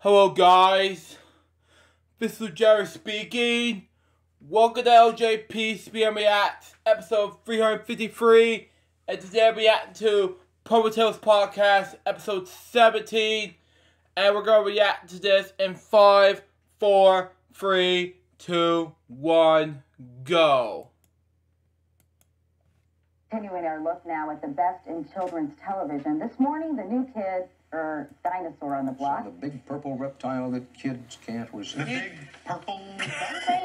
Hello guys, this is Jerry speaking. Welcome to LJPCBM Reacts, episode 353, and today I'm reacting to Purple Tales Podcast, episode 17, and we're going to react to this in 5, 4, 3, 2, 1, go. Continuing our look now at the best in children's television. This morning, the new kid, or dinosaur on the block. So the big purple reptile that kids can't resist. The big purple dinosaur.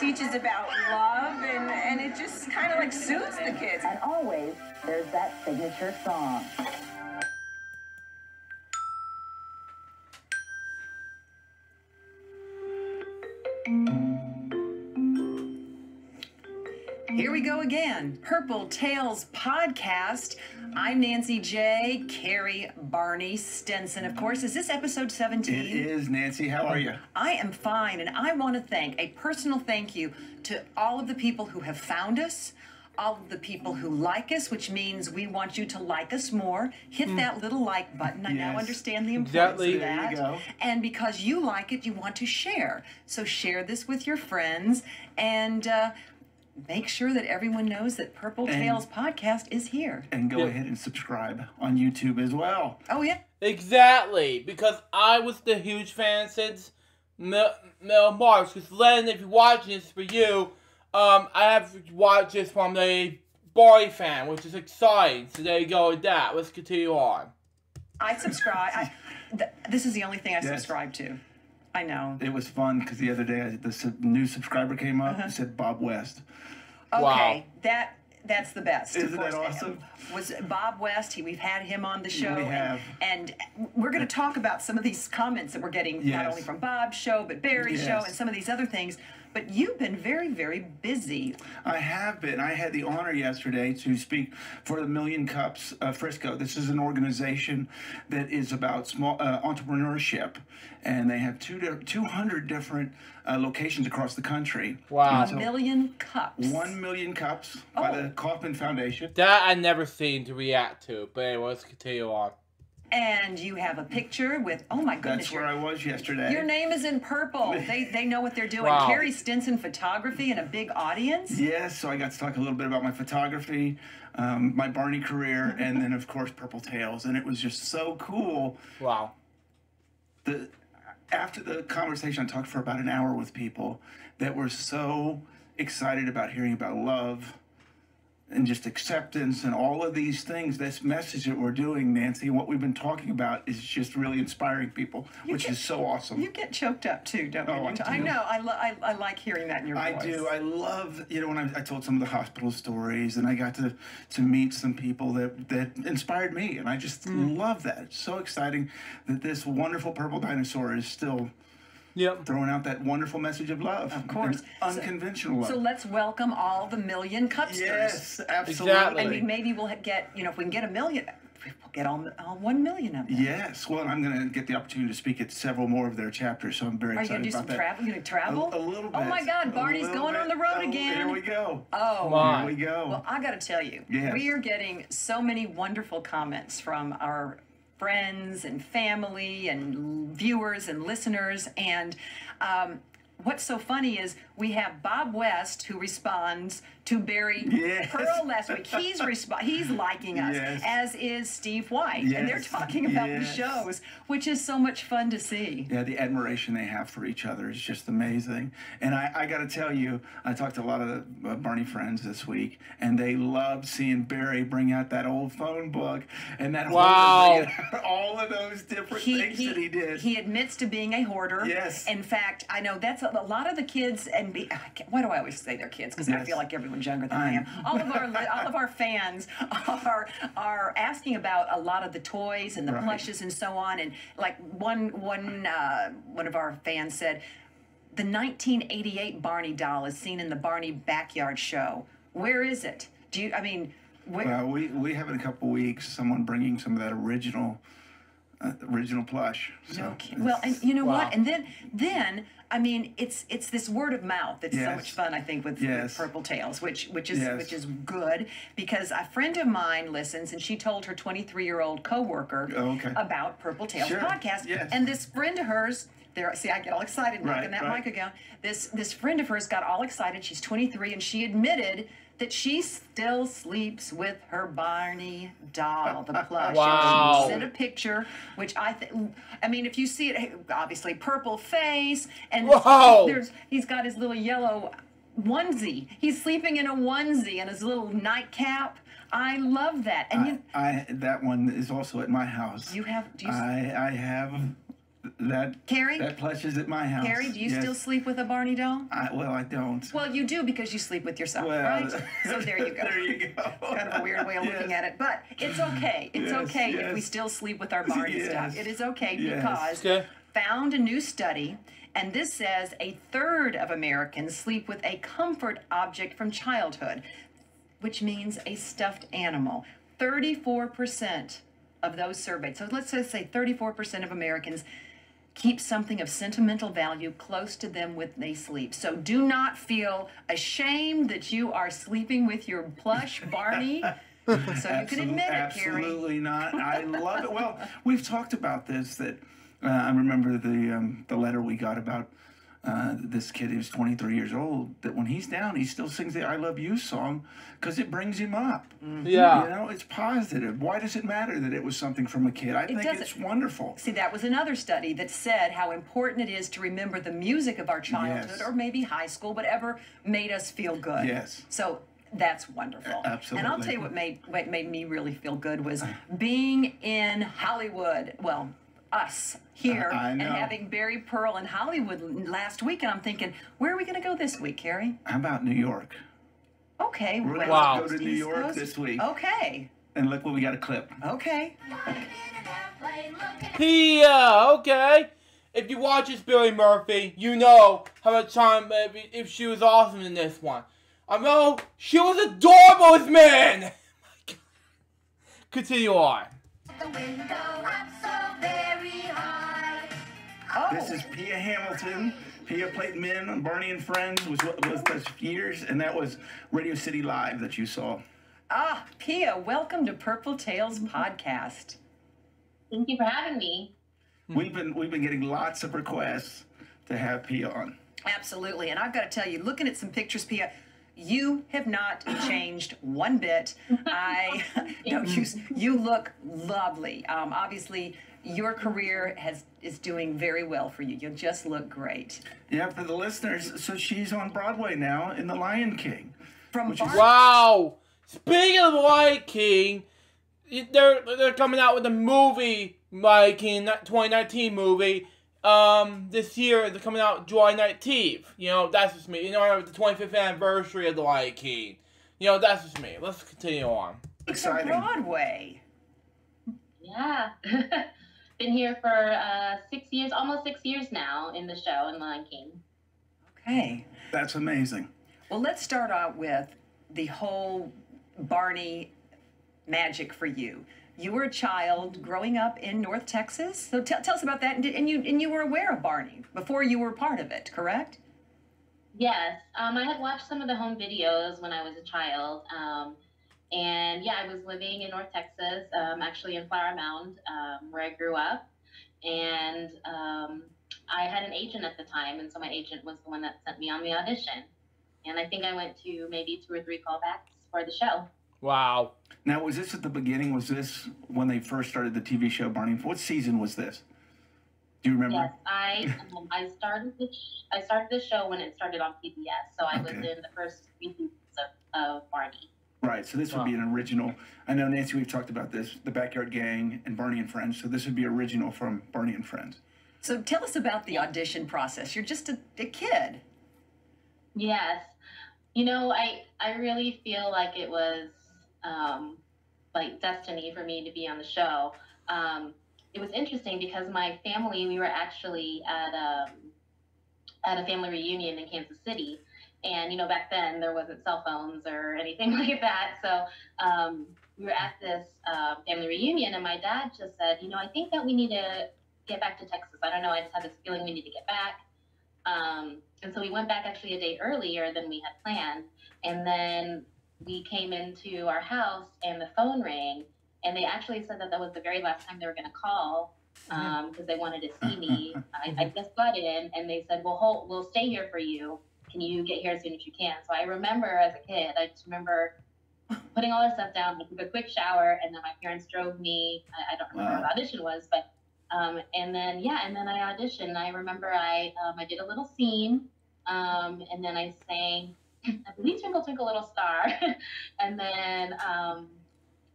Teaches about love and it just kind of like soothes the kids. And always, there's that signature song. Here we go again. Purple Tales Podcast. I'm Nancy J. Carrie Barney Stinson, of course. Is this episode 17? It is, Nancy. How are you? I am fine, and I want to thank a personal thank you to all of the people who have found us, all of the people who like us, which means we want you to like us more. Hit that little like button. I now understand the importance of that. There you go. And because you like it, you want to share. So share this with your friends and make sure that everyone knows that Purple Tales Podcast is here. And go ahead and subscribe on YouTube as well. Oh, yeah? Exactly, because I was the huge fan since Mel Marks. Because Len, if you're watching this for you, I have watched this from a Barney fan, which is exciting. So there you go with that. Let's continue on. I subscribe. This is the only thing I subscribe to. I know. It was fun because the other day the new subscriber came up and said Bob West. Okay, wow. That's the best. Isn't that awesome? Was Bob West. We've had him on the show. We have. And we're going to talk about some of these comments that we're getting, not only from Bob's show, but Barry's show and some of these other things. But you've been very, very busy. I have been. I had the honor yesterday to speak for the Million Cups Frisco. This is an organization that is about small entrepreneurship, and they have 200 different locations across the country. Wow. A million cups. 1 million cups by the Kaufman Foundation. That I never seen to react to, but anyway, let's continue on. And you have a picture with, oh my goodness. That's where I was yesterday. Your name is in purple. They know what they're doing. Wow. Carrie Stinson Photography and a big audience. Yes, so I got to talk a little bit about my photography, my Barney career, and then, of course, Purple Tales. And it was just so cool. Wow. After the conversation, I talked for about an hour with people that were so excited about hearing about love and just acceptance and all of these things. This message that we're doing, Nancy, and what we've been talking about is just really inspiring people, which is so awesome. You get choked up too, don't you? I do. I know. I like hearing that in your voice. I do. I love, when I told some of the hospital stories, and I got to meet some people that inspired me, and I just love that. It's so exciting that this wonderful purple dinosaur is still throwing out that wonderful message of love. Of course. Unconventional love. So let's welcome all the Million Cupsters. Yes, absolutely. Exactly. I mean, maybe we'll get, if we can get a million, we'll get all 1 million of them. Yes. Well, I'm going to get the opportunity to speak at several more of their chapters, so I'm very excited about that. Are you going to do some travel? You're going to travel? A little bit. Oh, my God. Barney's going on the road again. Here we go. Oh. Here we go. Well, I got to tell you, we are getting so many wonderful comments from our friends and family and viewers and listeners. And what's so funny is we have Bob West who responds to Barry Pearl last week. He's liking us, as is Steve White. And they're talking about the shows, which is so much fun to see. Yeah, the admiration they have for each other is just amazing. And I got to tell you, I talked to a lot of Barney friends this week, and they loved seeing Barry bring out that old phone book and that all of those different things that he did. He admits to being a hoarder. Yes. In fact, I know that's a lot of the kids, and why do I always say they're kids? Because I feel like everyone's younger than I am. All of our fans are asking about a lot of the toys and the plushes and so on. And like one of our fans said, the 1988 Barney doll is seen in the Barney Backyard Show. Where is it? Well, we have in a couple weeks someone bringing some of that original plush. So well, and you know what? And then I mean, it's this word of mouth. It's so Yes. much fun, I think, with Purple Tales, which Yes. is good, because a friend of mine listens, and she told her 23-year-old coworker about Purple Tales podcast. Yes. And this friend of hers, see, I get all excited knocking that mic again. This friend of hers got all excited. She's 23, and she admitted that she still sleeps with her Barney doll, the plush. Wow. And she sent a picture, which I mean, if you see it, obviously purple face, and he's got his little yellow onesie. He's sleeping in a onesie and his little nightcap. I love that. And that one is also at my house. You have? I have that. Carrie? That plush is at my house. Carrie, do you still sleep with a Barney doll? Well, I don't. Well, you do, because you sleep with yourself, right? So there you go. There you go. Kind of a weird way of looking at it, but it's okay. It's okay if we still sleep with our Barney stuff. It is okay because found a new study, and this says a third of Americans sleep with a comfort object from childhood, which means a stuffed animal. 34% of those surveyed. So let's just say 34% of Americans keep something of sentimental value close to them when they sleep. So do not feel ashamed that you are sleeping with your plush Barney. So you can admit it, Carrie. Absolutely not. I love it. Well, we've talked about this, that I remember the letter we got about this kid who's 23 years old, that when he's down, he still sings the I Love You song because it brings him up. Yeah. You know, it's positive. Why does it matter that it was something from a kid? I think it's wonderful. See, that was another study that said how important it is to remember the music of our childhood or maybe high school, whatever made us feel good. Yes. So that's wonderful. Absolutely. And I'll tell you what made me really feel good was being in Hollywood. Well, us here and having Barry Pearl in Hollywood last week, and I'm thinking, where are we going to go this week, Carrie? How about New York? Okay. We're going to go to New York this week. Okay. And look what we got a clip. Okay. Yeah, okay. If you watch this Billy Murphy, you know how much time, if she was awesome in this one. I know she was adorable as man. Continue on. This is Pia Hamilton. Pia played Min on Barney and Friends, was those years, and that was Radio City Live that you saw. Ah, Pia, welcome to Purple Tales podcast. Thank you for having me. We've been getting lots of requests to have Pia on. Absolutely, and I've got to tell you, looking at some pictures, Pia, you have not changed one bit. You look lovely. Obviously, your career is doing very well for you. You just look great. Yeah, for the listeners, so she's on Broadway now in The Lion King. Wow! Speaking of The Lion King, they're coming out with a movie, Lion King, 2019 movie. This year they're coming out July 19th. You know, that's just me. You know, the 25th anniversary of The Lion King. You know, that's just me. Let's continue on. Exciting. Broadway. Yeah. Been here for 6 years, almost 6 years now in the show in Lion King. Okay. That's amazing. Well, let's start out with the whole Barney magic for you. You were a child growing up in North Texas. So tell us about that. And you were aware of Barney before you were part of it, correct? Yes. I had watched some of the home videos when I was a child. And yeah, I was living in North Texas, actually in Flower Mound, where I grew up. And I had an agent at the time, and so my agent was the one that sent me on the audition. And I think I went to maybe 2 or 3 callbacks for the show. Wow. Now, was this at the beginning? Was this when they first started the TV show Barney? What season was this? Do you remember? Yes, I started the show when it started on PBS, so I was in the first 3 seasons of Barney. Right, so this would be an original. I know, Nancy, we've talked about this, The Backyard Gang and Barney and Friends, so this would be original from Barney and Friends. So tell us about the audition process. You're just a kid. Yes. You know, I really feel like it was like destiny for me to be on the show. It was interesting because my family, we were actually at a family reunion in Kansas City. And, you know, back then there wasn't cell phones or anything like that. So we were at this family reunion, and my dad just said, you know, I think that we need to get back to Texas. I don't know. I just had this feeling we need to get back. And so we went back actually a day earlier than we had planned. And then we came into our house and the phone rang, and they actually said that that was the very last time they were going to call because they wanted to see me. I just got in and they said, well, we'll stay here for you. Can you get here as soon as you can? So I remember as a kid, I just remember putting all our stuff down, I took a quick shower, and then my parents drove me. I don't remember what the audition was, but and then I auditioned. I remember I did a little scene, and then I sang, I believe, Twinkle Twinkle Little Star, and then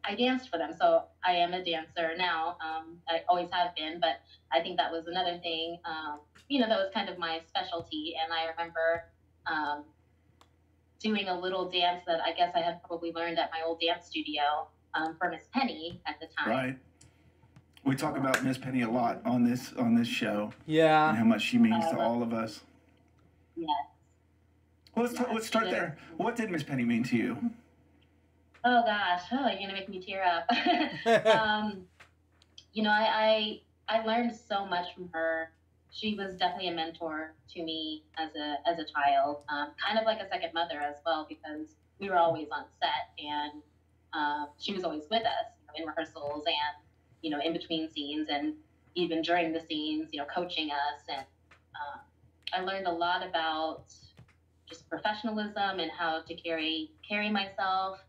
I danced for them. So I am a dancer now. I always have been, but I think that was another thing, that was kind of my specialty. And I remember doing a little dance that I guess I had probably learned at my old dance studio for Miss Penny at the time. Right. We talk about Miss Penny a lot on this show. Yeah. And how much she means to all of us. Yes. Well, let's start there. What did Miss Penny mean to you? Oh gosh, you're gonna make me tear up. I learned so much from her. She was definitely a mentor to me as a child, kind of like a second mother as well, because we were always on set, and she was always with us in rehearsals and in between scenes, and even during the scenes, coaching us. And I learned a lot about just professionalism and how to carry myself,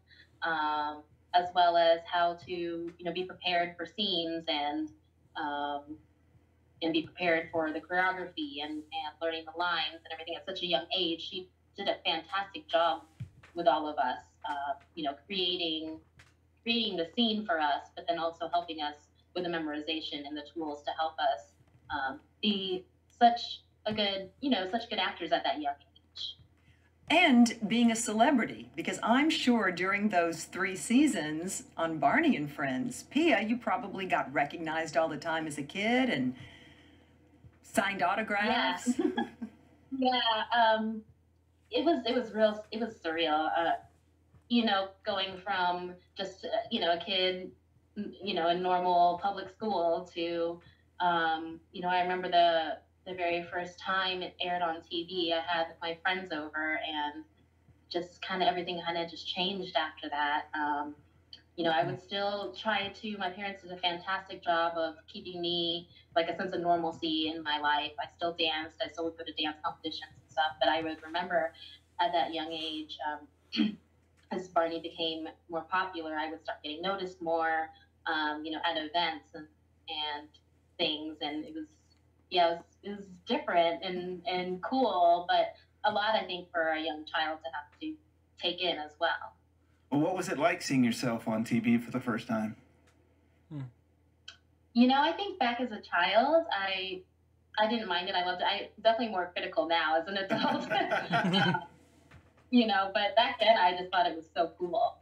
as well as how to be prepared for scenes and be prepared for the choreography and learning the lines and everything at such a young age. She did a fantastic job with all of us, creating the scene for us, but then also helping us with the memorization and the tools to help us be such good actors at that young age. And being a celebrity, because I'm sure during those 3 seasons on Barney and Friends, Pia, you probably got recognized all the time as a kid and signed autographs. Yeah. It was surreal. Going from just a kid, in normal public school to, I remember the very first time it aired on TV, I had my friends over, and just kind of everything kind of just changed after that. I would still try to, my parents did a fantastic job of keeping me like a sense of normalcy in my life. I still danced, I still would go to dance competitions and stuff, but I would remember at that young age, as Barney became more popular, I would start getting noticed more, at events and things, and it was different and cool, but a lot, I think, for a young child to have to take in as well. Well, what was it like seeing yourself on TV for the first time? I think back as a child, I didn't mind it. I loved it. I'm definitely more critical now as an adult. But back then I just thought it was so cool.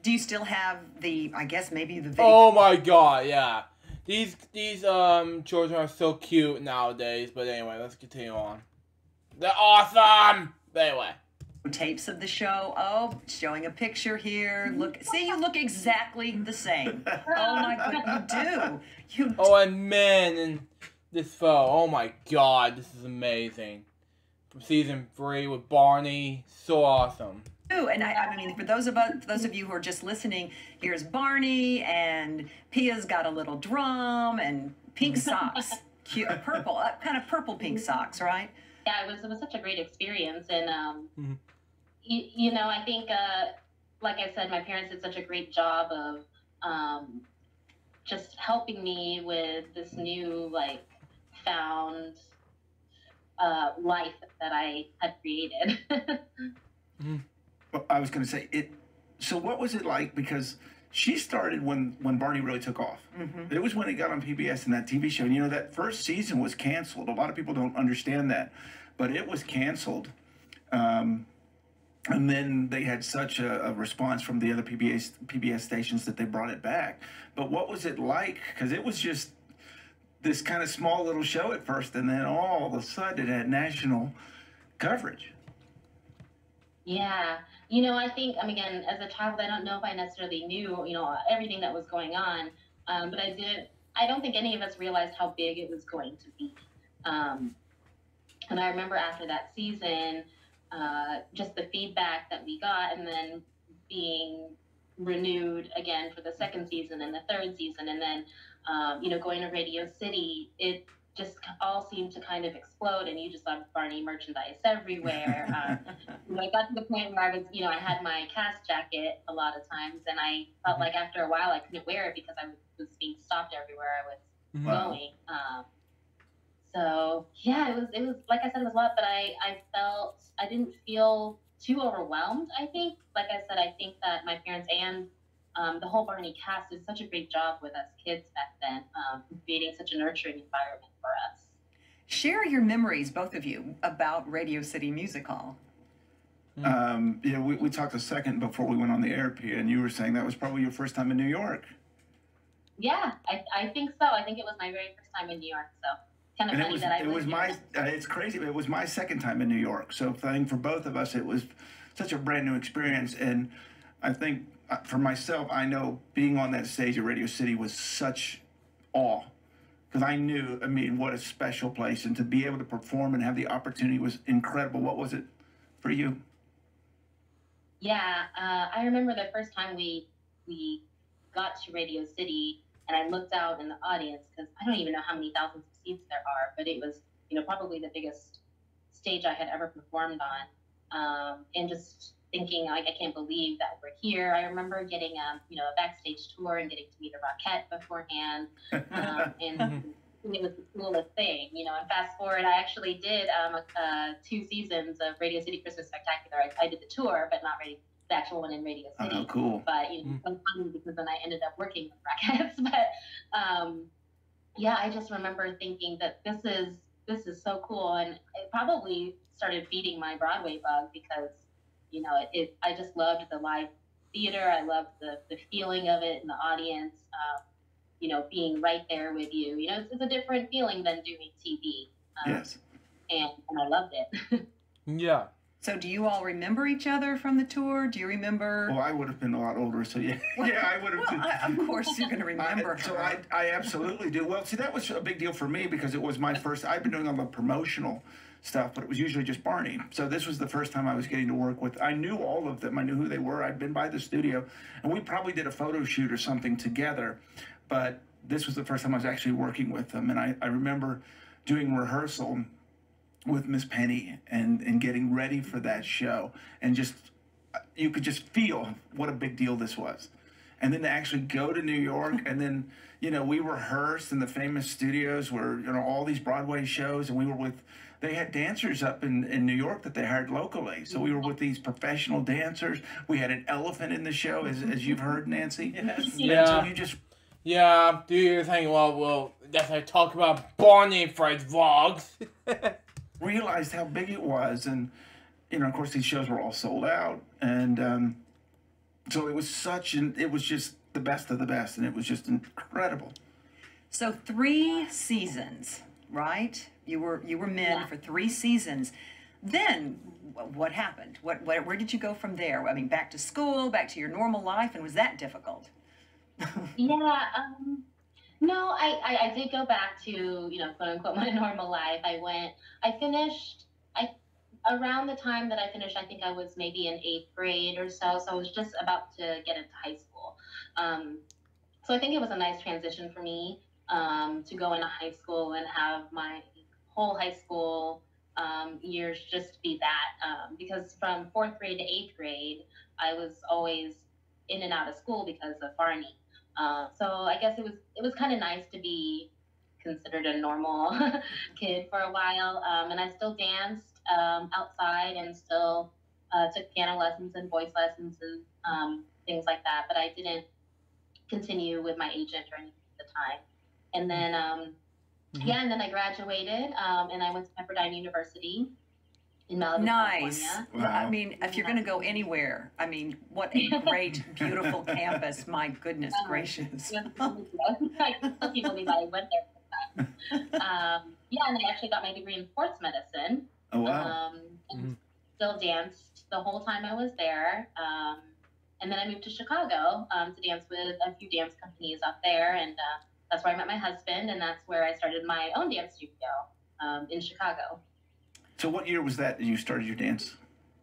Do you still have I guess maybe the video? Oh my god, yeah. These children are so cute nowadays, but anyway, let's continue on. They're awesome! But anyway. Tapes of the show. Oh, showing a picture here. Look, see, you look exactly the same. Oh my god, you do. Oh, and men in this photo. Oh my god, this is amazing. From season 3 with Barney. So awesome. And I mean, for those of you who are just listening, here's Barney, and Pia's got a little drum and pink socks, cute, purple, kind of purple pink socks, right? Yeah, it was such a great experience, and I think, like I said, my parents did such a great job of just helping me with this new found life that I had created. Well, I was going to say it. So what was it like? Because she started when Barney really took off. It was when it got on PBS in that TV show. And that first season was canceled. A lot of people don't understand that, but it was canceled. And then they had such a response from the other PBS stations that they brought it back. But what was it like? Because it was just this kind of small little show at first, and then all of a sudden it had national coverage. Yeah. I think, again, as a child, I don't know if I necessarily knew, everything that was going on. But I don't think any of us realized how big it was going to be. And I remember after that season, just the feedback that we got, and then being renewed again for the second season and the third season, and then going to Radio City, it just all seemed to kind of explode, and you just saw Barney merchandise everywhere. I got to the point where I was, I had my cast jacket a lot of times, and I felt like after a while I couldn't wear it because I was being stopped everywhere I was going. So yeah, it was like I said, it was a lot, but I didn't feel too overwhelmed. I think, like I said, I think that my parents and the whole Barney cast did such a great job with us kids back then, creating such a nurturing environment for us. Share your memories, both of you, about Radio City Music Hall. We talked a second before we went on the air, Pia, and you were saying that was probably your first time in New York. Yeah, I think so. I think it was my very first time in New York, so kind of funny that I was it's crazy, but it was my second time in New York. So I think for both of us, it was such a brand new experience. And I think for myself, I know being on that stage at Radio City was such awe, because I knew, what a special place, and to be able to perform and have the opportunity was incredible. What was it for you? Yeah, I remember the first time we got to Radio City, and I looked out in the audience, because I don't even know how many thousands of seats there are, but it was, probably the biggest stage I had ever performed on, and just thinking, like, I can't believe that we're here. I remember getting a backstage tour and getting to meet a Rockette beforehand, and it was the coolest thing, and fast forward, I actually did 2 seasons of Radio City Christmas Spectacular. I did the tour, but not the actual one in Radio City. Oh, cool. But, it was funny because then I ended up working with Rockettes. But, yeah, I just remember thinking that this is so cool. And it probably started feeding my Broadway bug because, I just loved the live theater. I loved the feeling of it in the audience. Being right there with you. It's a different feeling than doing TV. Yes. And I loved it. Yeah. So do you all remember each other from the tour? Do you remember? Well, I would have been a lot older, so yeah. Yeah, I would have. Well, of course you're going to remember her. I absolutely do. Well, see, that was a big deal for me because it was my first. I've been doing all the promotional stuff, but it was usually just Barney. So this was the first time I was getting to work with. I knew all of them. I knew who they were. I'd been by the studio, and we probably did a photo shoot or something together. But this was the first time I was actually working with them, and I remember doing rehearsal with Miss Penny and getting ready for that show, and just you could just feel what a big deal this was. And then to actually go to New York, and then we rehearsed in the famous studios where all these Broadway shows, and we were they had dancers up in New York that they hired locally, so we were with these professional dancers. We had an elephant in the show, as you've heard, Nancy. Yes. Yeah. So you just do you think? Well, that's I talk about Barney for his vlogs. realized how big it was, and of course these shows were all sold out, and so it was it was just the best of the best, and it was just incredible. So 3 seasons, right? You were men for 3 seasons. Then what happened? Where did you go from there? I mean, back to school, back to your normal life, and was that difficult? Yeah, no, I did go back to, quote unquote, my normal life. Around the time that I finished, I think I was maybe in 8th grade or so. So I was just about to get into high school. So I think it was a nice transition for me to go into high school and have my whole high school years just be that. Because from 4th grade to 8th grade, I was always in and out of school because of Barney. So I guess it was kind of nice to be considered a normal kid for a while. And I still danced outside and still took piano lessons and voice lessons and things like that. But I didn't continue with my agent or anything at the time. And then, and then I graduated and I went to Pepperdine University in Malibu, Nice. California. Wow. I mean, if you're going to go anywhere, I mean, what a great, beautiful campus. My goodness gracious. I can't believe I went there. And I actually got my degree in sports medicine. Oh, wow. And still danced the whole time I was there. And then I moved to Chicago to dance with a few dance companies up there. And that's where I met my husband. And that's where I started my own dance studio in Chicago. So what year was that you started your dance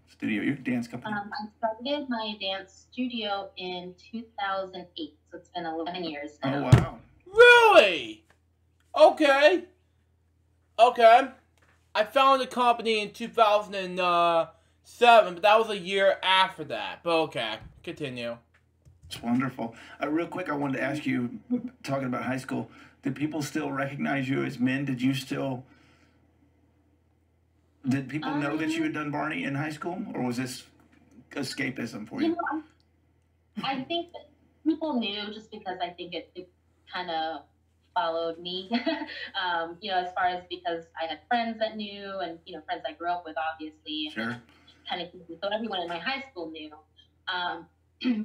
studio, your dance company? I started my dance studio in 2008, so it's been 11 years now. Oh, wow. Really? Okay. Okay. I founded the company in 2007, but that was a year after that. But okay, continue. It's wonderful. Real quick, I wanted to ask you, talking about high school, did people still recognize you as men? Did people know that you had done Barney in high school, or was this escapism for you? I think that people knew just because I think it kind of followed me, as far as because I had friends that knew and, friends I grew up with, obviously. Sure. Kind of, so everyone in my high school knew.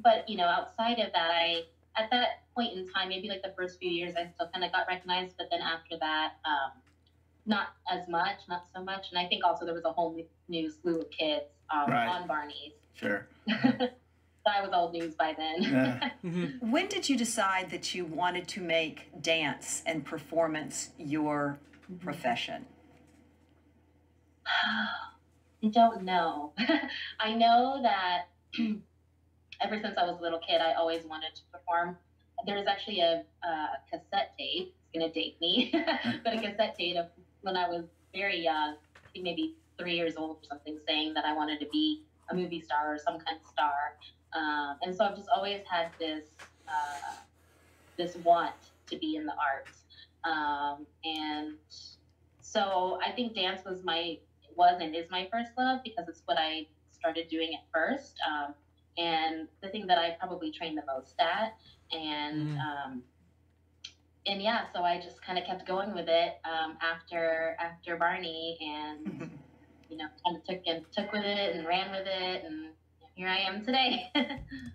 But, outside of that, at that point in time, maybe like the first few years, I still kind of got recognized. But then after that, not so much. And I think also there was a whole new slew of kids Right. on Barney's. Sure. I was old news by then. Yeah. When did you decide that you wanted to make dance and performance your profession? I don't know. I know that ever since I was a little kid, I always wanted to perform. There was actually a cassette tape. It's going to date me, but a cassette tape of when I was very young, I think maybe 3 years old or something, saying that I wanted to be a movie star or some kind of star. And so I've just always had this want to be in the arts. And so I think dance is my first love because it's what I started doing at first. And the thing that I probably trained the most at. And yeah, so I just kind of kept going with it after Barney, and kind of took with it and ran with it, and here I am today.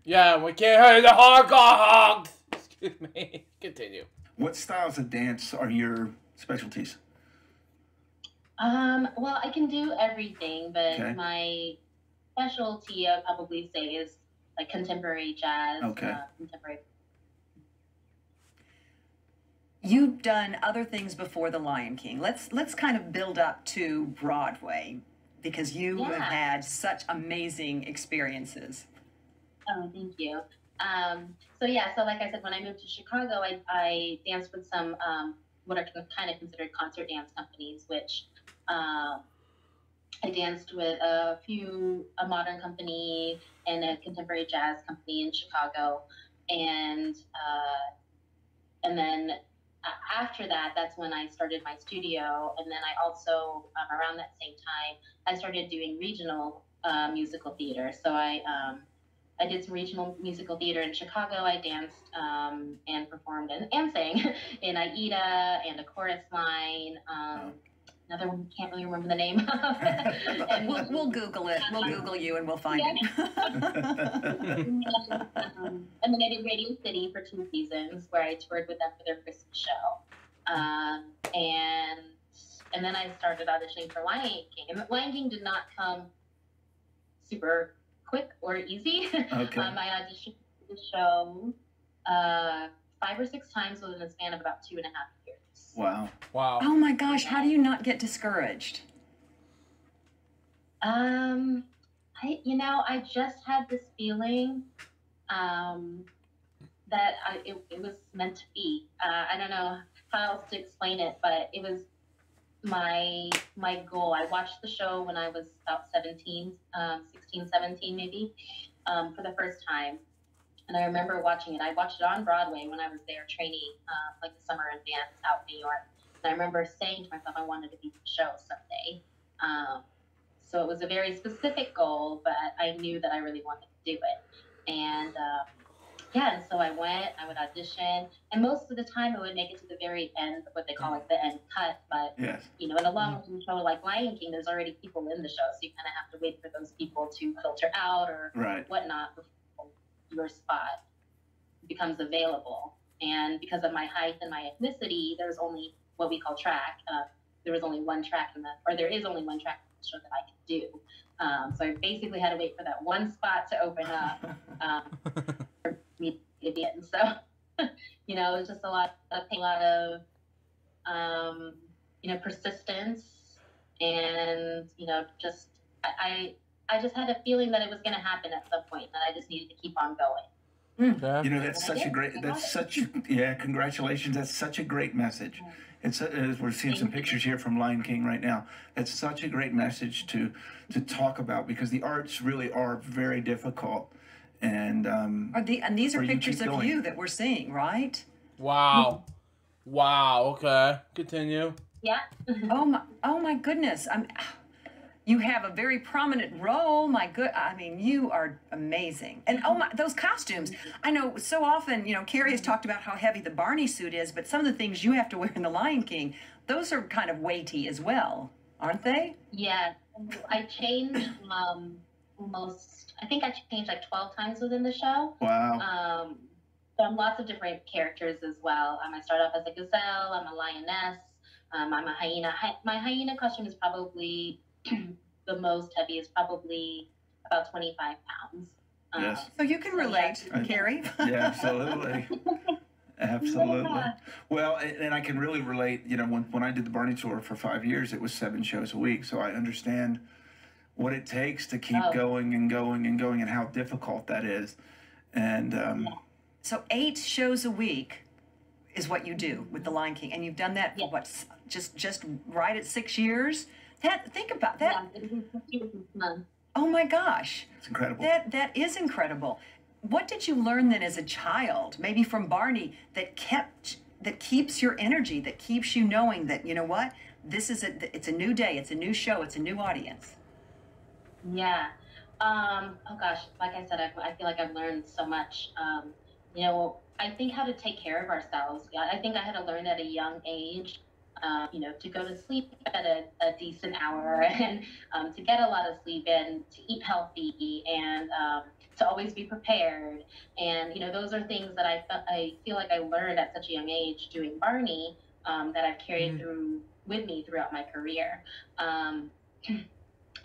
Yeah, we can't hear the hogs. Excuse me. Continue. What styles of dance are your specialties? Well, I can do everything, but Okay. my specialty, I'd probably say, is like contemporary jazz. Okay. Contemporary. You've done other things before The Lion King. Let's kind of build up to Broadway because you have had such amazing experiences. Oh, thank you. So like I said, when I moved to Chicago, I danced with some what are kind of considered concert dance companies, which I danced with a modern company and a contemporary jazz company in Chicago, and then after that, that's when I started my studio. And then I also, around that same time, I started doing regional musical theater. So I did some regional musical theater in Chicago. I danced and performed and sang in Aida and A Chorus Line. Another one, can't really remember the name of. And we'll Google it. We'll Google you and we'll find it. And then I did Radio City for 2 seasons, where I toured with them for their Christmas show. And then I started auditioning for Lion King. And Lion King did not come super quick or easy. Okay. I auditioned for the show 5 or 6 times within the span of about 2.5 years. Wow. Wow. Oh my gosh, how do you not get discouraged? I just had this feeling that it was meant to be. I don't know how else to explain it, but it was my goal. I watched the show when I was about 16, 17 maybe, for the first time. And I remember watching it. I watched it on Broadway when I was there training, like the summer in dance out in New York. And I remember saying to myself, I wanted to be in the show someday. So it was a very specific goal, but I knew that I really wanted to do it. And and so I would audition. And most of the time I would make it to the very end, what they call like the end cut. But, Yes. in a long show like Lion King, there's already people in the show. So you kind of have to wait for those people to filter out or whatnot before your spot becomes available. And because of my height and my ethnicity, there's only what we call track. There was only one track there is only one track in the show that I could do. So I basically had to wait for that one spot to open up for me to get in. So, it was just a lot of persistence and just I just had a feeling that it was going to happen at some point, and I just needed to keep on going. Okay. That's such a great, congratulations. That's such a great message. It's we're seeing some pictures here from Lion King right now. That's such a great message to talk about, because the arts really are very difficult. And these are pictures of you that we're seeing, right? Wow. Wow. Okay. Continue. Yeah. Oh my goodness. You have a very prominent role. I mean, you are amazing. And those costumes. I know so often, Carrie has talked about how heavy the Barney suit is, but some of the things you have to wear in The Lion King, those are kind of weighty as well, aren't they? Yeah. I changed I think I changed like 12 times within the show. Wow. From lots of different characters as well. I start off as a gazelle, I'm a lioness, I'm a hyena. My hyena costume is probably the most heavy, is probably about 25 pounds. Yes. So you can relate, Carrie. Yeah, absolutely. Absolutely. Yeah. Well, and I can really relate, when I did the Barney tour for 5 years, it was 7 shows a week. So I understand what it takes to keep going and going and going, and how difficult that is. And so 8 shows a week is what you do with The Lion King, and you've done that for what, just right at 6 years? Think about that. Yeah, it was 6 years this month. Oh my gosh. it's incredible. That is incredible. What did you learn then as a child, maybe from Barney, that keeps your energy, that keeps you knowing that, you know what, it's a new day, it's a new show, it's a new audience? Yeah. Oh gosh, like I said, I feel like I've learned so much. I think how to take care of ourselves. I think I had to learn at a young age, to go to sleep at a decent hour, and to get a lot of sleep, and to eat healthy, and to always be prepared. And those are things that I feel like I learned at such a young age doing Barney, that I've carried through with me throughout my career.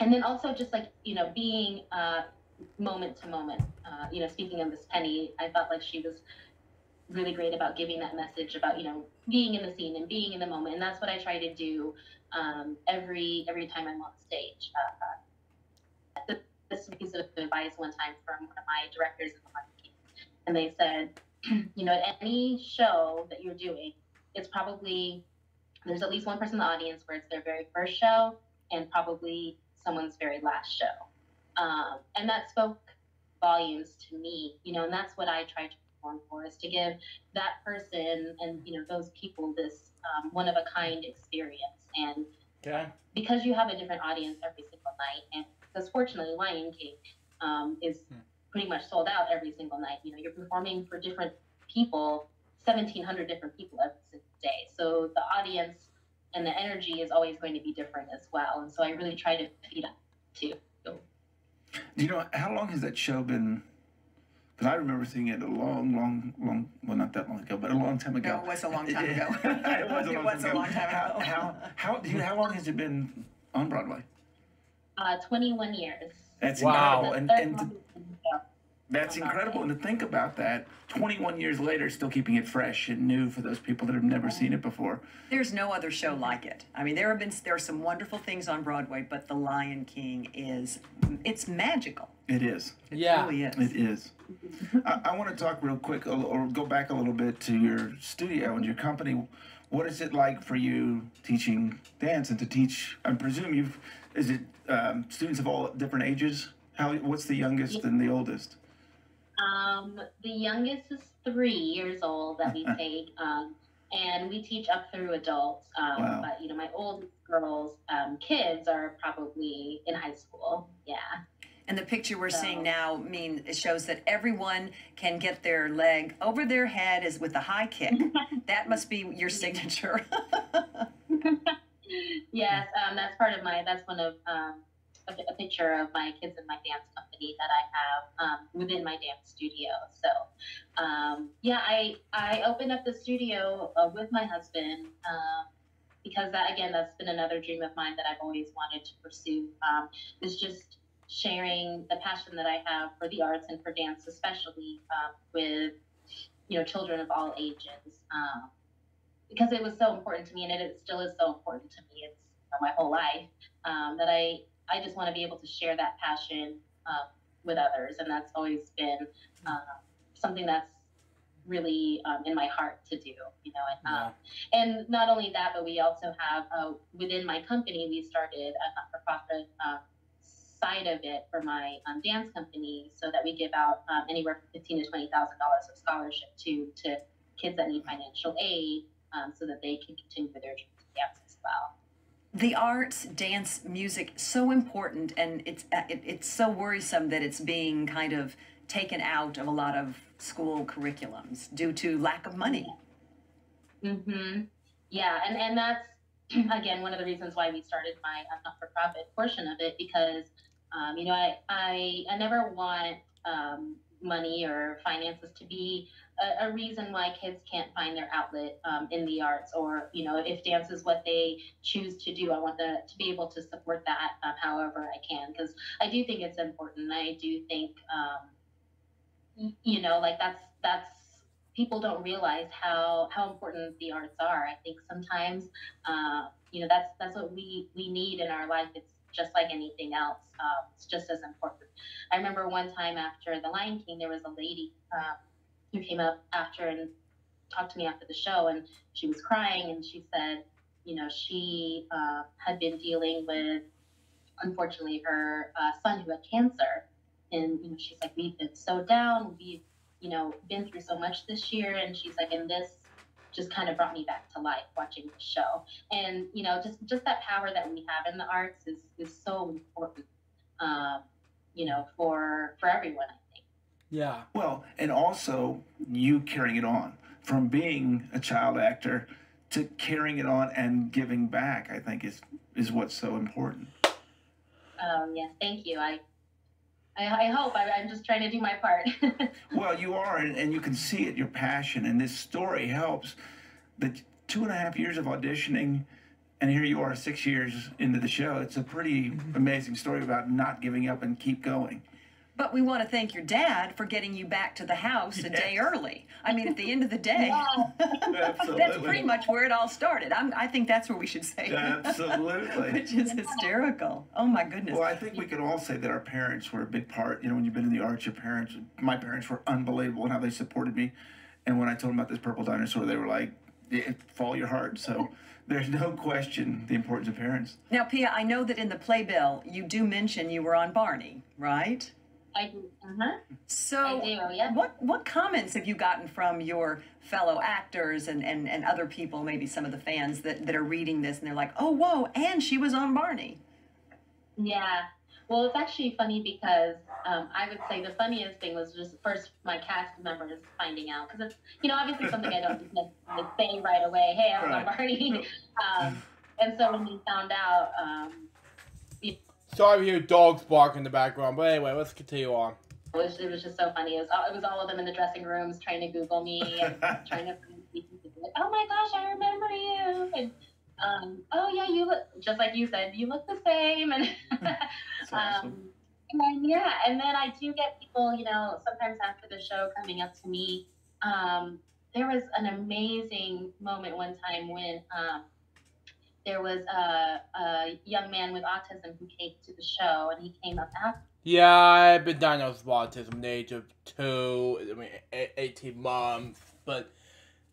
And then also just like, being moment to moment. Speaking of Miss Penny, I felt like she was really great about giving that message about, being in the scene and being in the moment. And that's what I try to do every time I'm on stage. This piece of advice one time from one of my directors in the marketing, and they said, at any show that you're doing, there's at least one person in the audience where it's their very first show, and probably someone's very last show. And that spoke volumes to me, and that's what I try to perform for, is to give that person and, those people this one-of-a-kind experience. And because you have a different audience every single night, and because fortunately Lion King is pretty much sold out every single night. You're performing for different people, 1,700 different people every single day. So the audience and the energy is always going to be different as well. And so I really try to feed up too. How long has that show been? Because I remember seeing it a long, well, not that long ago, but a long time ago. No, it was a long time ago. It was a long time ago. How long has it been on Broadway? 21 years. That's wow. incredible. And that's incredible. And to think about that, 21 years later, still keeping it fresh and new for those people that have never seen it before. There's no other show like it. I mean, there are some wonderful things on Broadway, but The Lion King it's magical. It is. It really is. It is. I want to talk real quick, or go back a little bit to your studio and your company. What is it like for you teaching dance, and to teach? I presume is it students of all different ages? What's the youngest and the oldest? The youngest is 3 years old that we take, and we teach up through adults. Wow. But my oldest girls, kids are probably in high school. Yeah. And the picture we're seeing now, it shows that everyone can get their leg over their head is with a high kick. That must be your signature. Yes, that's one of a picture of my kids in my dance company that I have within my dance studio. So, I opened up the studio with my husband because that's been another dream of mine that I've always wanted to pursue. Is just sharing the passion that I have for the arts and for dance, especially with children of all ages, because it was so important to me, and it still is so important to me. It's my whole life, that I just want to be able to share that passion with others, and that's always been something that's really in my heart to do, you know. And not only that, but we also have within my company, we started a not-for-profit side of it for my dance company, so that we give out anywhere from $15,000 to $20,000 of scholarship to kids that need financial aid, so that they can continue their dreams of dance as well. The arts, dance, music, so important, and it's so worrisome that it's being kind of taken out of a lot of school curriculums due to lack of money. Yeah, and that's again one of the reasons why we started my not-for-profit portion of it, because you know, I never want money or finances to be a reason why kids can't find their outlet in the arts, or, you know, if dance is what they choose to do, I want to be able to support that however I can, because I do think it's important. I do think, you know, like that's people don't realize how important the arts are. I think sometimes, you know, that's what we need in our life. It's just like anything else. It's just as important. I remember one time after The Lion King, there was a lady who came up after and talked to me after the show, and she was crying, and she said, you know, she had been dealing with, unfortunately, her son who had cancer. And, you know, she's like, we've been so down. We've, you know, been through so much this year. And she's like, and this just kind of brought me back to life watching the show. And, you know, just that power that we have in the arts is so important, you know, for everyone, I think. Yeah. Well, and also you carrying it on from being a child actor to carrying it on and giving back, I think is what's so important. Yes, thank you. I hope. I'm just trying to do my part. Well, you are, and you can see it, your passion, and this story helps. The 2.5 years of auditioning, and here you are 6 years into the show. It's a pretty amazing story about not giving up and keep going. But we want to thank your dad for getting you back to the house a day early. I mean, at the end of the day, that's pretty much where it all started. I think that's where we should say. Absolutely. Which is hysterical. Oh, my goodness. Well, I think we can all say that our parents were a big part. You know, when you've been in the arts, my parents were unbelievable in how they supported me. And when I told them about this purple dinosaur, they were like, follow your heart. So there's no question the importance of parents. Now, Pia, I know that in the playbill, you do mention you were on Barney, right? I do. So, I do, yeah. What comments have you gotten from your fellow actors and other people, maybe some of the fans that are reading this, and they're like, oh, whoa, and she was on Barney? Yeah. Well, it's actually funny because I would say the funniest thing was just first my cast members finding out, because it's, you know, obviously something I don't just necessarily say right away, hey, I was on Barney. And so when we found out, sorry to hear dogs bark in the background, but anyway, let's continue on. it was just so funny. It was all of them in the dressing rooms trying to Google me and trying to find me. Like, oh my gosh, I remember you. And oh yeah, you look just like you said. You look the same. And Awesome. and then, yeah, and then I do get people, you know, sometimes after the show coming up to me. There was an amazing moment one time when there was a young man with autism who came to the show, and he came up after. Yeah, I've been diagnosed with autism at the age of 18 months. But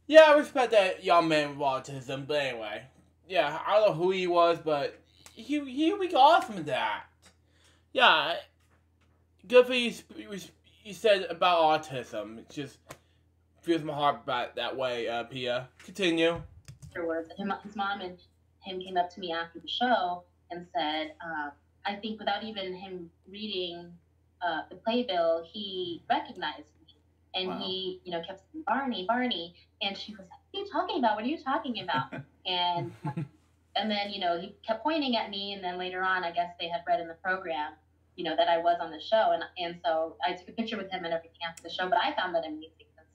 yeah, I respect that young man with autism. But anyway, yeah, I don't know who he was, but he was awesome at that. Yeah, good for you said about autism. It just feels my heart back that way, Pia. Continue. Afterwards, his mom and him came up to me after the show and said, I think without even him reading the playbill, he recognized me. And Wow. he, you know, kept saying, Barney, Barney. And she was like, what are you talking about? What are you talking about? and then, you know, he kept pointing at me. And then later on, I guess they had read in the program, you know, that I was on the show. And so I took a picture with him and everything after the show. But I found that amazing, because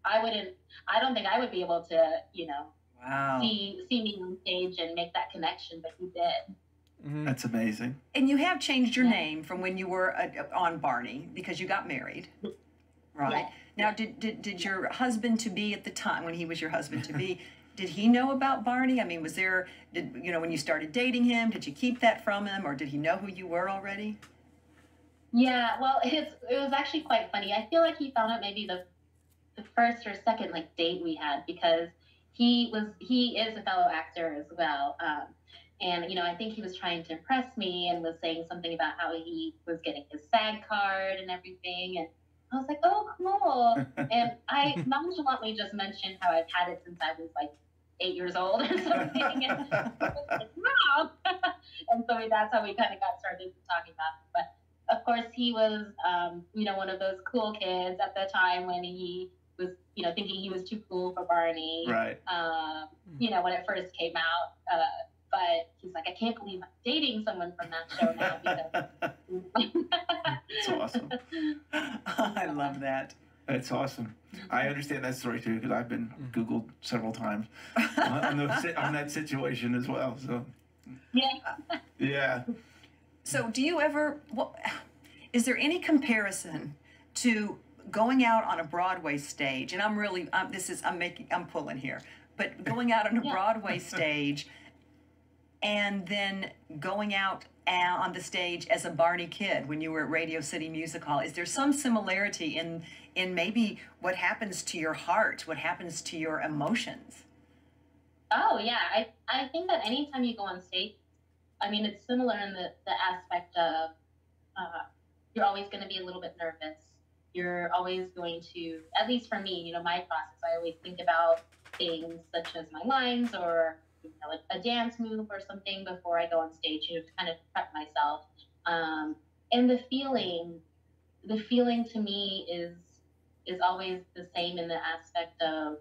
I don't think I would be able to, you know, Wow. see me on stage and make that connection, but he did. Mm-hmm. That's amazing. And you have changed your name from when you were on Barney because you got married, right? Yeah. Now, did your husband to be at the time, when he was your husband to be, Did he know about Barney? I mean, when you started dating him, did you keep that from him, or did he know who you were already? Yeah, well, it was actually quite funny. I feel like he found out maybe the first or second like date we had, because he is a fellow actor as well. And I think he was trying to impress me and was saying something about how he was getting his SAG card and everything. And I was like, oh, cool. And I nonchalantly just mentioned how I've had it since I was like 8 years old or something. And he was like, wow. And so that's how we kind of got started talking about it. But of course, he was, one of those cool kids at the time when he was, thinking he was too cool for Barney. Right. When it first came out. But he's like, I can't believe I'm dating someone from that show now. That's awesome. I love that. That's awesome. I understand that story too, because I've been Googled several times on that situation as well. So yeah. So do you ever? Is there any comparison to going out on a Broadway stage? And I'm pulling here, but going out on a Broadway stage. And then going out on the stage as a Barney kid when you were at Radio City Music Hall. Is there some similarity in maybe what happens to your heart, what happens to your emotions? Oh, yeah. I think that anytime you go on stage, I mean, it's similar in the aspect of you're always going to be a little bit nervous. You're always going to, at least for me, my process, I always think about things such as my lines or like a dance move or something before I go on stage, to kind of prep myself. And the feeling to me is always the same in the aspect of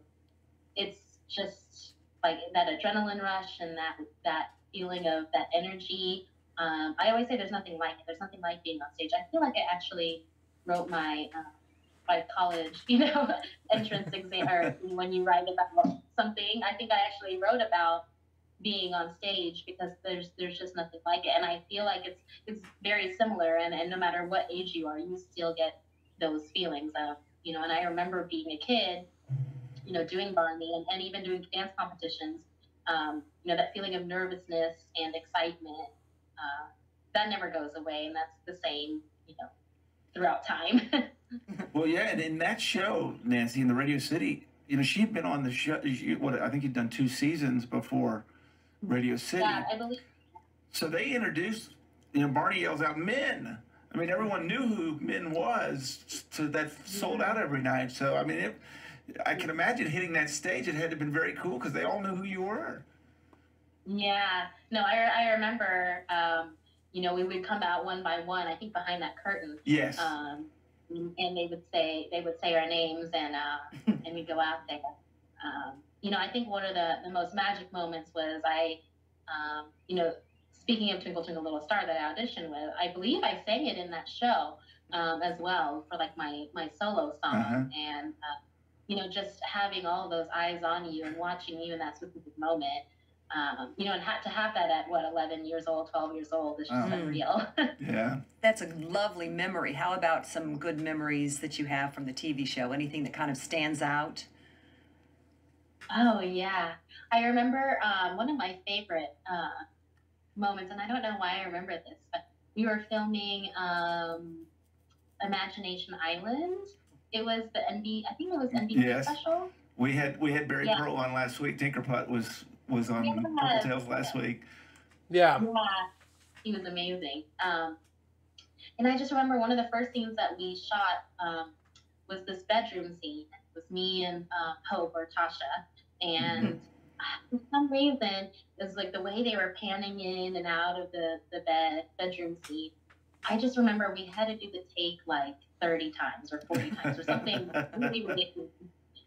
it's just like that adrenaline rush and that feeling of that energy. I always say there's nothing like it. There's nothing like being on stage. I feel like I actually wrote my college, entrance exam, or when you write about something, I think I actually wrote about being on stage, because there's just nothing like it. And I feel like it's very similar, and no matter what age you are, you still get those feelings of, and I remember being a kid, doing Barney and even doing dance competitions, that feeling of nervousness and excitement, that never goes away, and that's the same, throughout time. Well, yeah, and in that show, Nancy, in the Radio City, she had been on the show. I think you'd done 2 seasons before Radio City. Yeah, I believe. So they introduced, Barney yells out, "Men!" I mean, everyone knew who Men was. So that sold out every night. So I mean, I can imagine hitting that stage. It had to have been very cool because they all knew who you were. Yeah. No, I remember. We would come out one by one. I think behind that curtain. Yes. And they would say our names, and we'd go out there. I think one of the most magic moments was speaking of Twinkle Twinkle Little Star that I auditioned with, I believe I sang it in that show as well for like my solo song. And just having all those eyes on you and watching you in that specific moment, and to have that at 11 years old, 12 years old is just unreal. Yeah. That's a lovely memory. How about some good memories that you have from the TV show? Anything that kind of stands out? Oh, yeah. I remember one of my favorite moments, and I don't know why I remember this, but we were filming Imagination Island. It was I think it was NBC special. We had Barry Pearl on last week. Tinkerpot was on Purple Tales last week. Yeah. Yeah. He was amazing. And I just remember one of the first scenes that we shot was this bedroom scene. It was me and Hope, or Tasha. And for some reason, it was like the way they were panning in and out of the bedroom scene. I just remember we had to do the take like 30 times or 40 times or something really ridiculous.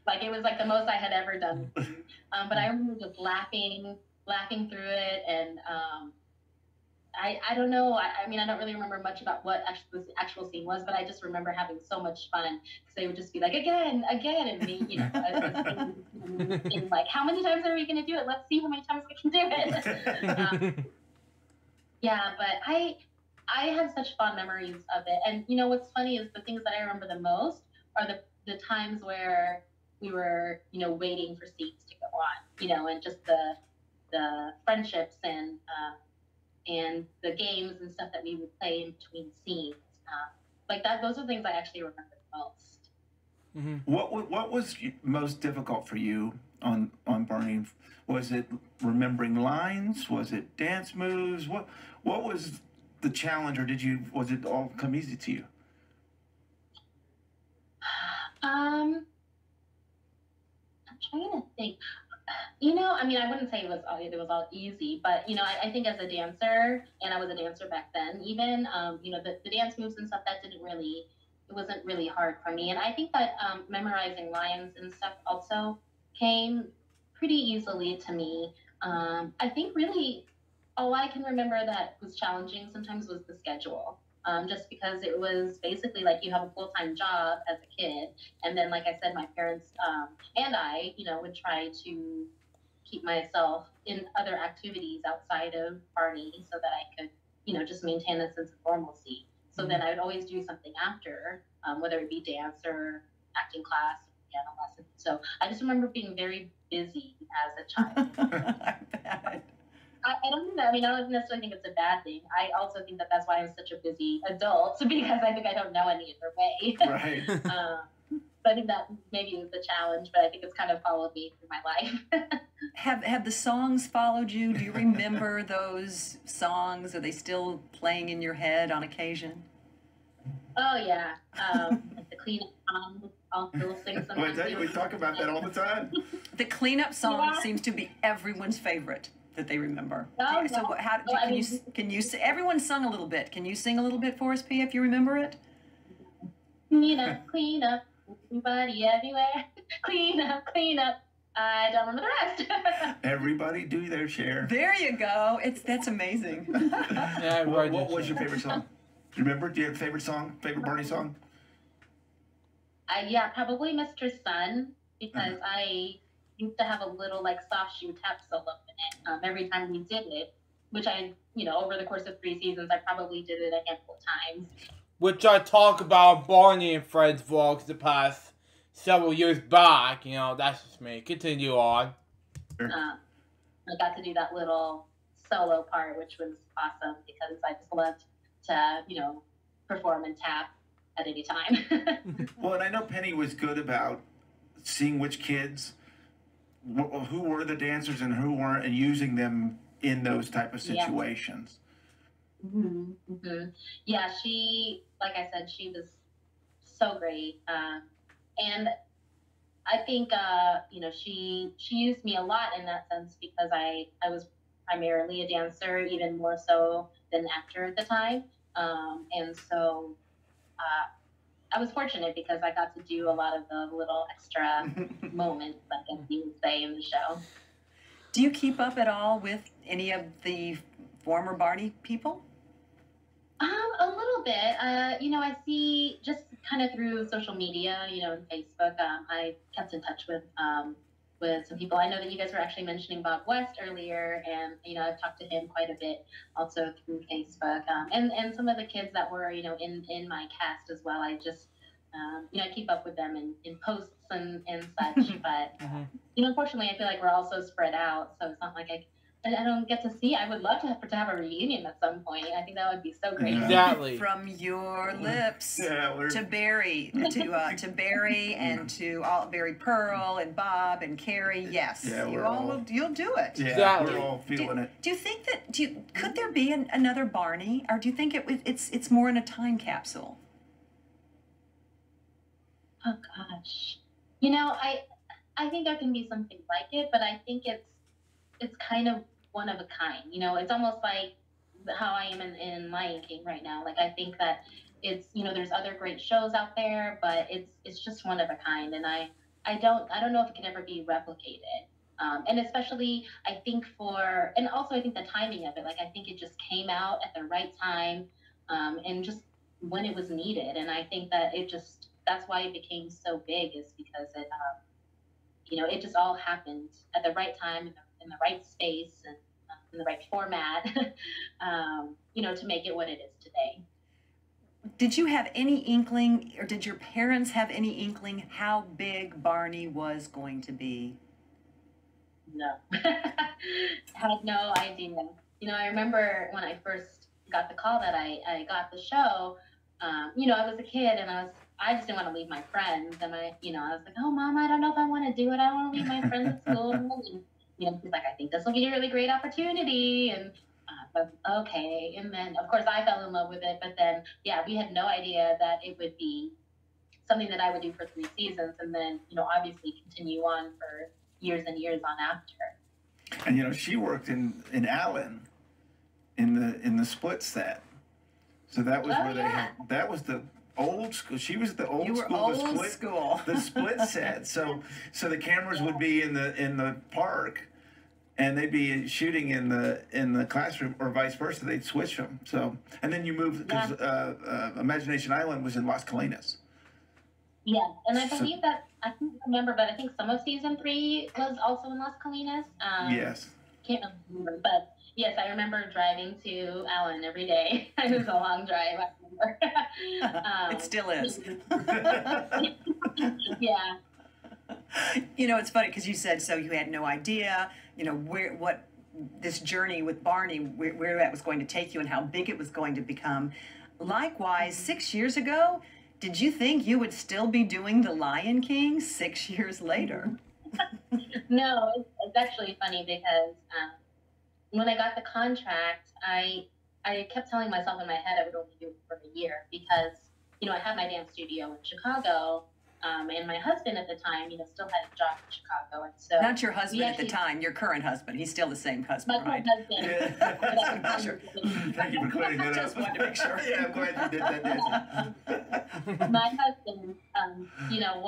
Like it was like the most I had ever done. But I remember just laughing through it, and I don't know. I mean, I don't really remember much about what the actual scene was, but I just remember having so much fun, because they would just be like, again, and me, like, how many times are we going to do it? Let's see how many times we can do it. Yeah, but I have such fond memories of it. And what's funny is the things that I remember the most are the times where we were, waiting for scenes to go on, and just the friendships and the games and stuff that we would play in between scenes. Like that, those are things I actually remember the most. Mm-hmm. What was most difficult for you on Barney? Was it remembering lines? Was it dance moves? What was the challenge, or was it all come easy to you? I'm trying to think. I wouldn't say it was all easy, but I think as a dancer, and I was a dancer back then, even the dance moves and stuff, it wasn't really hard for me. And I think that memorizing lines and stuff also came pretty easily to me. I think really all I can remember that was challenging sometimes was the schedule. Just because it was basically like you have a full-time job as a kid, and then like I said, my parents and I, would try to keep myself in other activities outside of Barney so that I could, just maintain a sense of normalcy. So then I would always do something after, whether it be dance or acting class, piano lesson. So I just remember being very busy as a child. I don't know. I don't necessarily think it's a bad thing. I also think that that's why I'm such a busy adult, because I think I don't know any other way. Right. So I think that maybe is the challenge, but I think it's kind of followed me through my life. Have the songs followed you? Do you remember those songs? Are they still playing in your head on occasion? Oh yeah, the cleanup song. I'll still sing sometimes. We talk about that all the time. The cleanup song seems to be everyone's favorite that they remember. Oh, so can you everyone sung a little bit? Can you sing a little bit for us, P, if you remember it? Clean up, everybody everywhere. Clean up. I don't remember the rest. Everybody do their share. There you go. That's amazing. Yeah, what was your favorite song? Do you remember? Do you have a favorite song? Favorite Barney song? Yeah, probably Mr. Sun, because I used to have a little soft shoe tap solo in it every time we did it, which I, over the course of 3 seasons, I probably did it a handful of times. Which I talk about Barney and Friends vlogs the past several years back. That's just me. Continue on. I got to do that little solo part, which was awesome because I just loved to, perform and tap at any time. Well, and I know Penny was good about seeing which kids, who were the dancers and who weren't, and using them in those type of situations. Mm-hmm. Mm-hmm. Yeah, she, like I said, she was so great. And I think, she used me a lot in that sense because I was primarily a dancer, even more so than actor at the time. And so I was fortunate because I got to do a lot of the little extra moments, I guess you would say, in the show. Do you keep up at all with any of the former Barney people? A little bit. I see just kind of through social media, and Facebook. I kept in touch with some people. I know that you guys were actually mentioning Bob West earlier, and I've talked to him quite a bit also through Facebook. And some of the kids that were in my cast as well. I just I keep up with them in posts and such. But unfortunately, I feel like we're all so spread out, so it's not like I don't get to see. I would love to have a reunion at some point. I think that would be so great. Exactly. From your lips to Barry, to Barry, and to Barry Pearl and Bob and Carrie. Yes, you'll do it. Yeah, exactly. We're all feeling it. Do you think that? Could there be another Barney, or do you think it's more in a time capsule? Oh gosh, I think there can be something like it, but I think it's kind of one of a kind. It's almost like how I am in Lion King right now. Like I think that it's there's other great shows out there, but it's just one of a kind, and I don't know if it can ever be replicated. And especially I think and also I think the timing of it. Like I think it just came out at the right time, and just when it was needed. And I think that that's why it became so big, is because it just all happened at the right time in the right space and in the right format, to make it what it is today. Did you have any inkling, or did your parents have any inkling how big Barney was going to be? No. Had no idea. You know, I remember when I first got the call that I got the show, you know, I was a kid and I just didn't want to leave my friends. And I was like, oh, Mom, I don't know if I want to do it. I don't want to leave my friends at school. And, you know, she's like, I think this will be a really great opportunity. And but okay. And then, of course, I fell in love with it. But then, yeah, we had no idea that it would be something that I would do for 3 seasons. And then, you know, obviously continue on for years and years on after. And, you know, she worked in Allen in the split set. So that was where they had, that was the old school. She was the old school, the split set. So the cameras would be in the park, and they'd be shooting in the classroom, or vice versa. They'd switch them. So, and then you moved, because Imagination Island was in Las Colinas. Yeah, and I believe that, I can't remember, but I think some of season 3 was also in Las Colinas. Yes. Can't remember, but yes, I remember driving to Allen every day. It was a long drive, I remember. It still is. Yeah. You know, it's funny because you said, so you had no idea, you know, what this journey with Barney, where that was going to take you and how big it was going to become. Likewise, 6 years ago, did you think you would still be doing The Lion King 6 years later? No, it's actually funny because when I got the contract, I kept telling myself in my head I would only do it for a year because, you know, I had my dance studio in Chicago, and my husband at the time, you know, still had a job in Chicago. And so not your husband at the time, your current husband. He's still the same husband, right? My current husband. Yeah. Sure. Thank you for clearing that up. Just wanted to make sure. Yeah, I'm glad you did that. My husband, you know,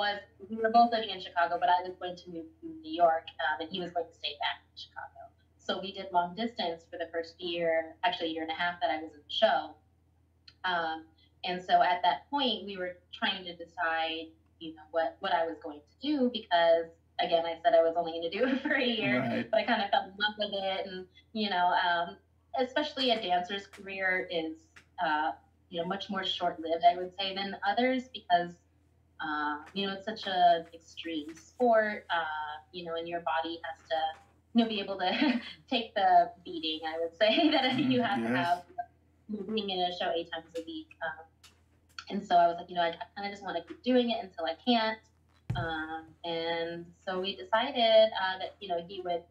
we were both living in Chicago, but I was going to move to New York, and he was going to stay back in Chicago. So we did long distance for the first year, actually a year and a half that I was in the show. And so at that point, we were trying to decide, you know, what I was going to do because, again, I said I was only going to do it for a year, right. But I kind of fell in love with it. And, you know, especially a dancer's career is, you know, much more short-lived, I would say, than others because, you know, it's such an extreme sport, you know, and your body has to, you know, be able to take the beating, I would say, that you have to have, you know, being in a show 8 times a week. And so I was like, you know, I kind of just want to keep doing it until I can't. And so we decided that, you know, he would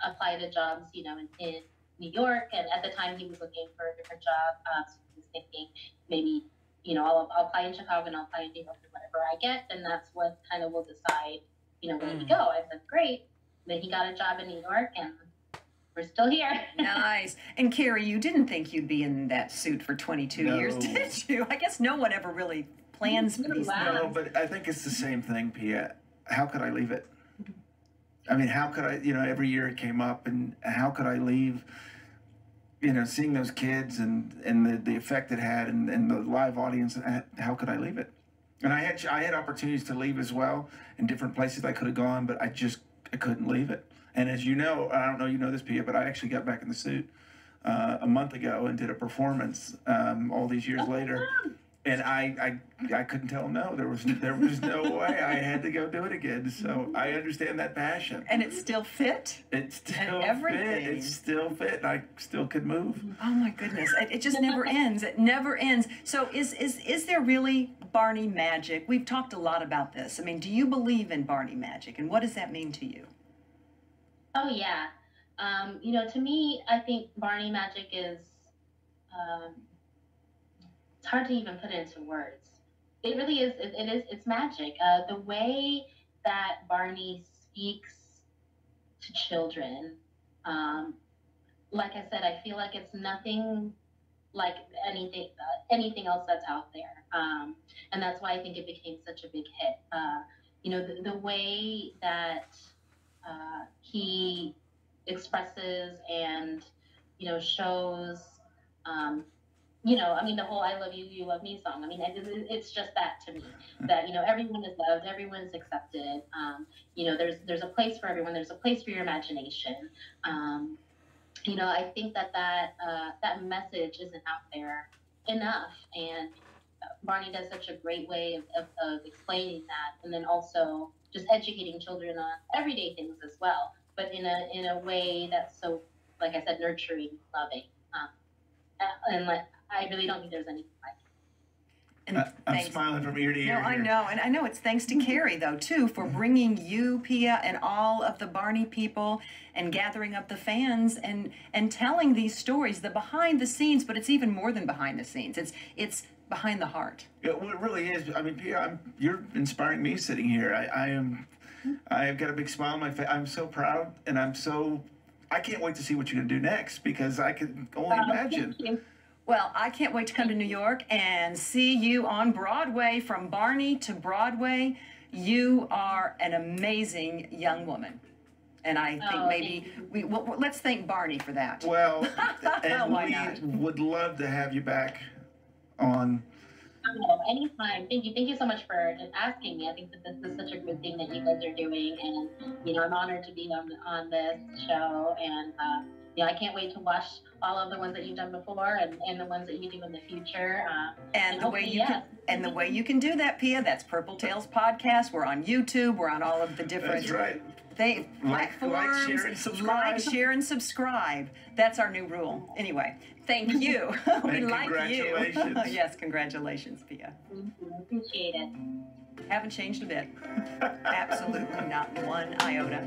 apply to jobs, you know, in New York. And at the time he was looking for a different job. So he was thinking maybe, you know, I'll apply in Chicago and I'll apply in New York and whatever I get. And that's what kind of will decide, you know, where to go. I said, great. Then he got a job in New York and we're still here. Nice. And Carrie, you didn't think you'd be in that suit for 22 years, did you? I guess no one ever really plans for these things. No, but I think it's the same thing, Pia. How could I leave it? I mean, how could I, you know, every year it came up, and how could I leave, you know, seeing those kids and the effect it had and the live audience, how could I leave it? And I had opportunities to leave as well in different places I could have gone, but I couldn't leave it. And as you know, I don't know you know this, Pia, but I actually got back in the suit a month ago and did a performance all these years later. And I couldn't tell him no. There was no way. I had to go do it again. So I understand that passion. And it still fit? It still everything. fit. It still fit. I still could move. Oh my goodness. It just never ends. It never ends. So is there really Barney magic? We've talked a lot about this. I mean, do you believe in Barney magic? And what does that mean to you? Oh, yeah. You know, to me, I think Barney magic is, it's hard to even put it into words. It really is, it's magic. The way that Barney speaks to children, like I said, I feel like it's nothing like anything else that's out there. And that's why I think it became such a big hit. You know, the way that he expresses and, you know, shows, you know, I mean, the whole I love you, you love me song. I mean, it's just that to me, that, you know, everyone is loved, everyone is accepted. You know, there's a place for everyone. There's a place for your imagination. You know, I think that message isn't out there enough. And, Barney does such a great way of explaining that, and then also just educating children on everyday things as well, but in a way that's so, like I said, nurturing, loving, and like I really don't think there's anything like it. And I'm smiling from ear to ear. No, I know, and I know it's thanks to Carrie though too for bringing you, Pia, and all of the Barney people, and gathering up the fans and telling these stories, the behind the scenes. But it's even more than behind the scenes. It's behind the heart. It really is. I mean, Pia, you're inspiring me sitting here. I've got a big smile on my face. I'm so proud, and I can't wait to see what you're gonna do next, because I can only imagine. Thank you. Well, I can't wait to come to New York and see you on Broadway, from Barney to Broadway. You are an amazing young woman. And I think maybe let's thank Barney for that. Well, and Why not? we would love to have you back on. Oh, anytime. Thank you. Thank you so much for asking me. I think that this is such a good thing that you guys are doing, and I'm honored to be on this show, and I can't wait to watch all of the ones that you've done before, and the ones that you do in the future. And the way you can do that, Pia, that's Purple Tales Podcast. We're on YouTube. We're on all of the different That's right. platforms. Like, share, and subscribe. Like, share, and subscribe. That's our new rule. Anyway, thank you. We And like you. congratulations. Yes, congratulations, Pia. Appreciate it. Haven't changed a bit. Absolutely not one iota.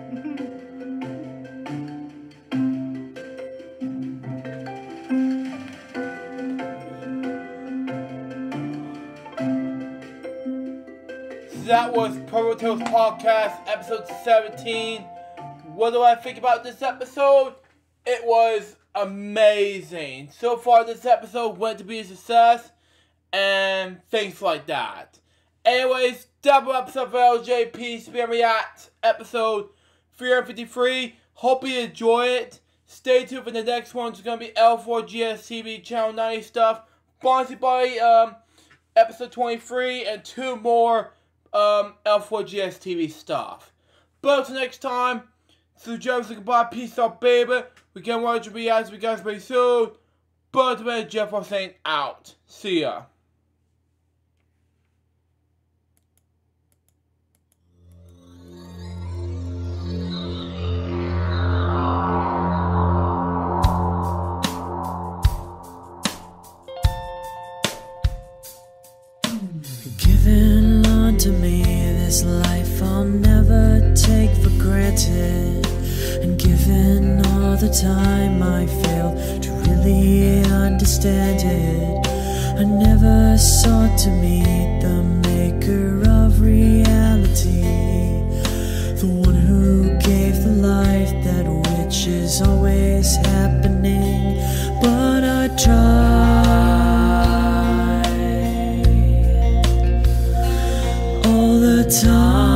That was Purple Tales Podcast, episode 17. What do I think about this episode? It was amazing. So far, this episode went to be a success, and things like that. Anyways, double episode of LJPCBM React, episode 353. Hope you enjoy it. Stay tuned for the next one. It's going to be L4GSTV Channel 90 stuff. Bonzi Body, episode 23, and 2 more L4GSTV stuff. But until next time, so Joe saying goodbye, peace out, baby. We can't watch your reacts, we guys very soon. But the Jeff was saying out. See ya. Given unto me this life I'll never take for granted, and given all the time I failed to really understand it, I never sought to meet the maker of reality, the one who gave the life that which is always happening. But I tried all the time.